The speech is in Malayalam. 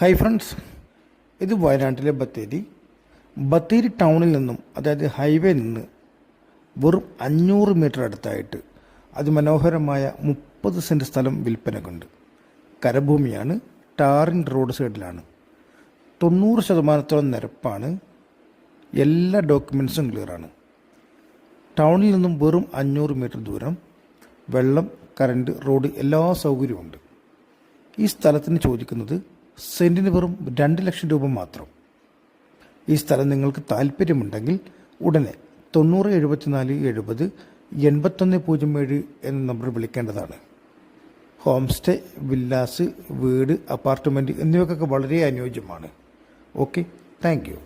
ഹായ് ഫ്രണ്ട്സ്, ഇത് വയനാട്ടിലെ ബത്തേരി ടൗണിൽ നിന്നും, അതായത് ഹൈവേ നിന്ന് വെറും 500 മീറ്റർ അടുത്തായിട്ട് അതിമനോഹരമായ 30 സെൻറ്റ് സ്ഥലം വിൽപ്പനക്കുണ്ട്. കരഭൂമിയാണ്, ടാറിങ് റോഡ് സൈഡിലാണ്. 90% നിരപ്പാണ്. എല്ലാ ഡോക്യുമെൻസും ക്ലിയറാണ്. ടൗണിൽ നിന്നും വെറും 500 മീറ്റർ ദൂരം. വെള്ളം, കറണ്ട്, റോഡ് എല്ലാ സൗകര്യമുണ്ട്. ഈ സ്ഥലത്തിന് ചോദിക്കുന്നത് സെൻറ്റിന് വെറും 2 ലക്ഷം രൂപ മാത്രം. ഈ സ്ഥലം നിങ്ങൾക്ക് താല്പര്യമുണ്ടെങ്കിൽ ഉടനെ 9074 70 8107 എന്ന നമ്പർ വിളിക്കേണ്ടതാണ്. ഹോം സ്റ്റേ, വില്ലാസ്, വീട്, അപ്പാർട്ട്മെൻറ്റ് എന്നിവയ്ക്കൊക്കെ വളരെ അനുയോജ്യമാണ്. Okay, thank you.